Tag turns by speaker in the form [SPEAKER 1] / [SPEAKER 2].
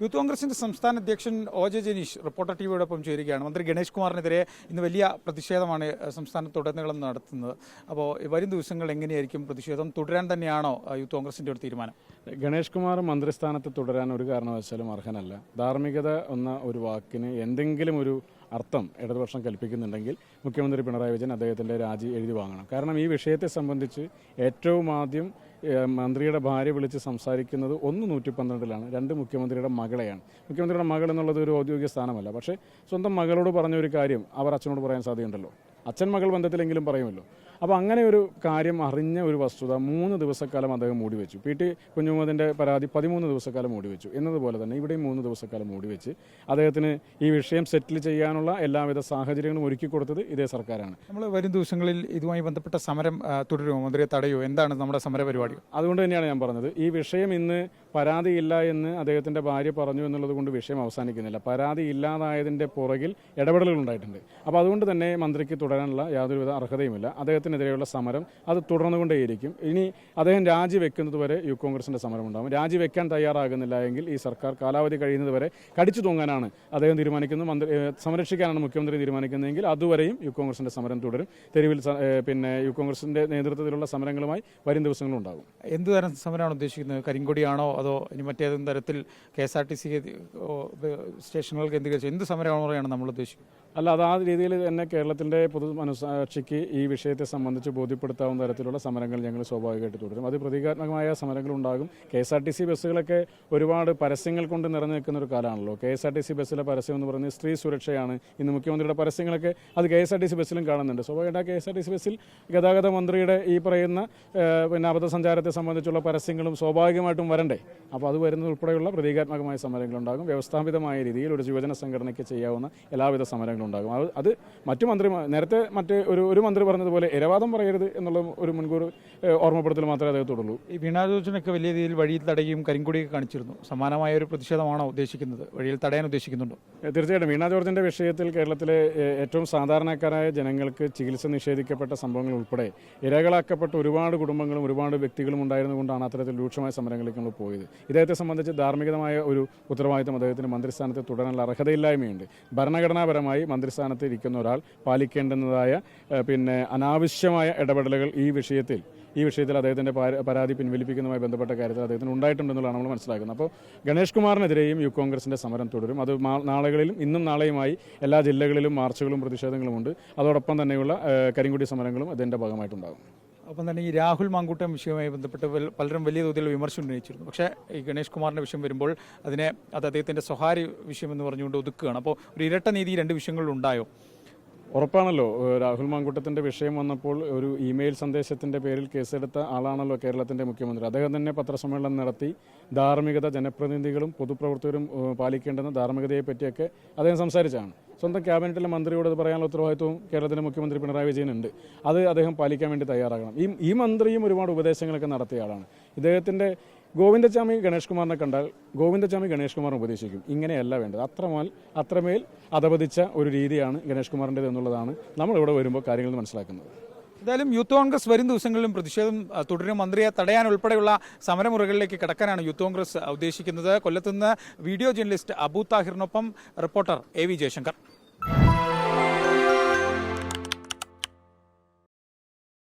[SPEAKER 1] Youth കോൺഗ്രസിന്റെ സംസ്ഥാന അധ്യക്ഷൻ ഒ ജെ ജനീഷ് റിപ്പോർട്ടർ ടിവിയോടൊപ്പം ചേരുകയാണ്. മന്ത്രി ഗണേഷ് കുമാറിനെതിരെ ഇന്ന് വലിയ പ്രതിഷേധമാണ് സംസ്ഥാനത്തുടനീളം നടത്തുന്നത്. അപ്പോൾ വരും ദിവസങ്ങൾ എങ്ങനെയായിരിക്കും പ്രതിഷേധം തുടരാൻ തന്നെയാണോ യൂത്ത് കോൺഗ്രസിന്റെ ഒരു തീരുമാനം?
[SPEAKER 2] ഗണേഷ് കുമാർ മന്ത്രിസ്ഥാനത്ത് തുടരാൻ ഒരു കാരണവശാലും അർഹനല്ല. ധാർമ്മികത എന്ന ഒരു വാക്കിന് എന്തെങ്കിലും ഒരു അർത്ഥം ഇടതുപക്ഷം കൽപ്പിക്കുന്നുണ്ടെങ്കിൽ മുഖ്യമന്ത്രി പിണറായി വിജയൻ അദ്ദേഹത്തിൻ്റെ രാജി എഴുതി വാങ്ങണം. കാരണം ഈ വിഷയത്തെ സംബന്ധിച്ച് ഏറ്റവും ആദ്യം മന്ത്രിയുടെ ഭാര്യ വിളിച്ച് സംസാരിക്കുന്നത് 112-ലാണ്. 2 മുഖ്യമന്ത്രിയുടെ മകളെയാണ്. മുഖ്യമന്ത്രിയുടെ മകൾ എന്നുള്ളത് ഒരു ഔദ്യോഗിക സ്ഥാനമല്ല. പക്ഷേ സ്വന്തം മകളോട് പറഞ്ഞ ഒരു കാര്യം അവർ അച്ഛനോട് പറയാൻ സാധ്യതയുണ്ടല്ലോ. അച്ഛൻ മകൾ ബന്ധത്തിലെങ്കിലും പറയുമല്ലോ. അപ്പോൾ അങ്ങനെ ഒരു കാര്യം അറിഞ്ഞ ഒരു വസ്തുത 3 ദിവസക്കാലം അദ്ദേഹം മൂടിവെച്ചു. പി ടി കുഞ്ഞുമുഹമ്മദിൻ്റെ പരാതി 13 ദിവസക്കാലം മൂടിവെച്ചു എന്നതുപോലെ തന്നെ ഇവിടെയും 3 ദിവസക്കാലം മൂടിവെച്ച് അദ്ദേഹത്തിന് ഈ വിഷയം സെറ്റിൽ ചെയ്യാനുള്ള എല്ലാവിധ സാഹചര്യങ്ങളും ഒരുക്കി കൊടുത്തത് ഇതേ സർക്കാരാണ്.
[SPEAKER 1] നമ്മൾ വരും ദിവസങ്ങളിൽ ഇതുമായി ബന്ധപ്പെട്ട സമരം തുടരുമോ? മന്ത്രിയെ തടയോ? എന്താണ് നമ്മുടെ സമര പരിപാടി?
[SPEAKER 2] അതുകൊണ്ട് തന്നെയാണ് ഞാൻ പറഞ്ഞത്, ഈ വിഷയം ഇന്ന് പരാതിയില്ല എന്ന് അദ്ദേഹത്തിൻ്റെ ഭാര്യ പറഞ്ഞു എന്നുള്ളത് കൊണ്ട് വിഷയം അവസാനിക്കുന്നില്ല. പരാതി ഇല്ലാതായതിൻ്റെ പുറകിൽ ഇടപെടലുകൾ ഉണ്ടായിട്ടുണ്ട്. അപ്പോൾ അതുകൊണ്ട് തന്നെ മന്ത്രിക്ക് തുടരാനുള്ള യാതൊരുവിധ അർഹതയുമില്ല. അദ്ദേഹത്തിനെതിരെയുള്ള സമരം അത് തുടർന്നുകൊണ്ടേയിരിക്കും. ഇനി അദ്ദേഹം രാജിവെക്കുന്നത് വരെ യൂത്ത് കോൺഗ്രസിൻ്റെ സമരം ഉണ്ടാകും. രാജിവെക്കാൻ തയ്യാറാകുന്നില്ല എങ്കിൽ ഈ സർക്കാർ കാലാവധി കഴിയുന്നത് വരെ കടിച്ചു തൂങ്ങാനാണ് അദ്ദേഹം തീരുമാനിക്കുന്നത്. സംരക്ഷിക്കാനാണ് മുഖ്യമന്ത്രി തീരുമാനിക്കുന്നതെങ്കിൽ അതുവരെയും യൂത്ത് കോൺഗ്രസിൻ്റെ സമരം തുടരും. തെരുവിൽ യൂത്ത് കോൺഗ്രസിൻ്റെ നേതൃത്വത്തിലുള്ള സമരങ്ങളുമായി വരും ദിവസങ്ങളുണ്ടാകും.
[SPEAKER 1] എന്ത് തരം സമരമാണ് ഉദ്ദേശിക്കുന്നത്? കരിങ്കൊടിയാണോ അതോ ഇനി മറ്റേതെങ്കിലും തരത്തിൽ KSRTC സ്റ്റേഷനുകൾ കേന്ദ്രീകരിച്ച് എന്ത് സമരമാണ് നമ്മൾ ഉദ്ദേശിക്കുന്നത്?
[SPEAKER 2] അല്ല, അത് ആ രീതിയിൽ തന്നെ കേരളത്തിൻ്റെ പൊതു മനസാക്ഷിക്ക് ഈ വിഷയത്തെ സംബന്ധിച്ച് ബോധ്യപ്പെടുത്താവുന്ന തരത്തിലുള്ള സമരങ്ങൾ ഞങ്ങൾ സ്വാഭാവികമായിട്ട് തുടരും. അത് പ്രതീകാത്മകമായ സമരങ്ങളുണ്ടാകും. KSRTC ബസ്സുകളൊക്കെ ഒരുപാട് പരസ്യങ്ങൾ കൊണ്ട് നിറഞ്ഞു നിൽക്കുന്ന ഒരു കാലമാണല്ലോ. KSRTC ബസ്സിലെ പരസ്യം എന്ന് പറയുന്നത് സ്ത്രീ സുരക്ഷയാണ്. ഇന്ന് മുഖ്യമന്ത്രിയുടെ പരസ്യങ്ങളൊക്കെ അത് KSRTC ബസ്സിലും കാണുന്നുണ്ട്. സ്വാഭാവികമായിട്ട് KSRTC ബസ്സിൽ ഗതാഗത മന്ത്രിയുടെ ഈ പറയുന്ന അബദ്ധസഞ്ചാരത്തെ സംബന്ധിച്ചുള്ള പരസ്യങ്ങളും സ്വാഭാവികമായിട്ടും വരണ്ടേ. അപ്പോൾ അത് വരുന്നത് ഉൾപ്പെടെയുള്ള പ്രതീകാത്മകമായ സമരങ്ങളുണ്ടാകും. വ്യവസ്ഥാപിതമായ രീതിയിൽ ഒരു യുവജന സംഘടനയ്ക്ക് ചെയ്യാവുന്ന എല്ലാവിധ സമരങ്ങളും ഉണ്ടാകും. അത് മറ്റു മന്ത്രിമാർ നേരത്തെ ഒരു മന്ത്രി പറഞ്ഞതുപോലെ ഇരവാദം പറയരുത് എന്നുള്ള ഒരു മുൻകൂർ ഓർമ്മപ്പെടുത്തൽ മാത്രമേ അദ്ദേഹത്തോടുള്ളൂ.
[SPEAKER 1] ഈ വീണ ജോർജിനൊക്കെ വലിയ രീതിയിൽ വഴിയിൽ തടയുകയും കരിങ്കൊടിയൊക്കെ കാണിച്ചിരുന്നു. സമാനമായ ഒരു പ്രതിഷേധമാണോ ഉദ്ദേശിക്കുന്നത്? വഴിയിൽ തടയാൻ ഉദ്ദേശിക്കുന്നുണ്ടോ?
[SPEAKER 2] തീർച്ചയായിട്ടും വീണ ജോർജിൻ്റെ വിഷയത്തിൽ കേരളത്തിലെ ഏറ്റവും സാധാരണക്കാരായ ജനങ്ങൾക്ക് ചികിത്സ നിഷേധിക്കപ്പെട്ട സംഭവങ്ങൾ ഉൾപ്പെടെ ഇരകളാക്കപ്പെട്ട ഒരുപാട് കുടുംബങ്ങളും ഒരുപാട് വ്യക്തികളും ഉണ്ടായിരുന്നുകൊണ്ടാണ് അത്തരത്തിൽ രൂക്ഷമായ സമരങ്ങളിലേക്ക് നമ്മൾ പോയത്. ഇദ്ദേഹത്തെ സംബന്ധിച്ച് ധാർമ്മികമായ ഒരു ഉത്തരവാദിത്തം അദ്ദേഹത്തിന് മന്ത്രിസ്ഥാനത്ത് തുടരാനുള്ള അർഹതയില്ലായ്മയും ഭരണഘടനാപരമായി മന്ത്രിസ്ഥാനത്ത് ഇരിക്കുന്ന ഒരാൾ പാലിക്കേണ്ടുന്നതായ അനാവശ്യമായ ഇടപെടലുകൾ ഈ വിഷയത്തിൽ അദ്ദേഹത്തിൻ്റെ പരാതി പിൻവലിപ്പിക്കുന്നതുമായി ബന്ധപ്പെട്ട കാര്യത്തിൽ അദ്ദേഹത്തിന് ഉണ്ടായിട്ടുണ്ടെന്നുള്ളതാണ് നമ്മൾ മനസ്സിലാക്കുന്നത്. അപ്പോൾ ഗണേഷ് കുമാറിനെതിരെയും യൂത്ത് കോൺഗ്രസിൻ്റെ സമരം തുടരും. അത് നാളുകളിലും ഇന്നും നാളെയുമായി എല്ലാ ജില്ലകളിലും മാർച്ചുകളും പ്രതിഷേധങ്ങളുമുണ്ട്. അതോടൊപ്പം തന്നെയുള്ള കരിങ്കൊടി സമരങ്ങളും അതിൻ്റെ ഭാഗമായിട്ടുണ്ടാകും.
[SPEAKER 1] അപ്പം തന്നെ ഈ രാഹുൽ മാങ്കൂട്ടം വിഷയവുമായി ബന്ധപ്പെട്ട് പലരും വലിയ തോതിൽ വിമർശനം ഉന്നയിച്ചിരുന്നു. പക്ഷേ ഈ ഗണേഷ് കുമാറിൻ്റെ വിഷയം വരുമ്പോൾ അത് അദ്ദേഹത്തിൻ്റെ സ്വകാര്യ വിഷയം എന്ന് പറഞ്ഞുകൊണ്ട് ഒതുക്കുകയാണ്. അപ്പോൾ ഒരു ഇരട്ട നീതി 2 വിഷയങ്ങളിലുണ്ടായോ?
[SPEAKER 2] ഉറപ്പാണല്ലോ. രാഹുൽ മാങ്കൂട്ടത്തിൻ്റെ വിഷയം വന്നപ്പോൾ ഒരു ഇമെയിൽ സന്ദേശത്തിൻ്റെ പേരിൽ കേസെടുത്ത ആളാണല്ലോ കേരളത്തിൻ്റെ മുഖ്യമന്ത്രി. അദ്ദേഹം തന്നെ പത്രസമ്മേളനം നടത്തി ധാർമ്മികത ജനപ്രതിനിധികളും പൊതുപ്രവർത്തകരും പാലിക്കേണ്ടുന്ന ധാർമ്മികതയെ പറ്റിയൊക്കെ അദ്ദേഹം സംസാരിച്ചാണ്. സ്വന്തം ക്യാബിനറ്റിലെ മന്ത്രിയോട് അത് പറയാനുള്ള ഉത്തരവാദിത്വവും കേരളത്തിലെ മുഖ്യമന്ത്രി പിണറായി വിജയനുണ്ട്. അത് അദ്ദേഹം പാലിക്കാൻ വേണ്ടി തയ്യാറാകണം. ഈ മന്ത്രിയും ഒരുപാട് ഉപദേശങ്ങളൊക്കെ നടത്തിയ ആളാണ്. ഇദ്ദേഹത്തിൻ്റെ ഗോവിന്ദചാമി ഗണേഷ് കുമാറിനെ കണ്ടാൽ ഗോവിന്ദചാമി ഗണേഷ് കുമാറിനെ ഉപദേശിക്കും. ഇങ്ങനെയല്ല വേണ്ടത്. അത്രമേൽ അധപതിച്ച ഒരു രീതിയാണ് ഗണേഷ് കുമാറിൻ്റേത് എന്നുള്ളതാണ് നമ്മളിവിടെ വരുമ്പോൾ കാര്യങ്ങൾ മനസ്സിലാക്കുന്നത്.
[SPEAKER 1] എന്തായാലും യൂത്ത് കോൺഗ്രസ് വരും ദിവസങ്ങളിലും പ്രതിഷേധം തുടരും. മന്ത്രിയെ തടയാൻ ഉൾപ്പെടെയുള്ള സമരമുറകളിലേക്ക് കടക്കാനാണ് യൂത്ത് കോൺഗ്രസ് ഉദ്ദേശിക്കുന്നത്. കൊല്ലത്തുനിന്ന് വീഡിയോ ജേർണലിസ്റ്റ് അബു താഹിറിനൊപ്പം റിപ്പോർട്ടർ AV ജയശങ്കർ.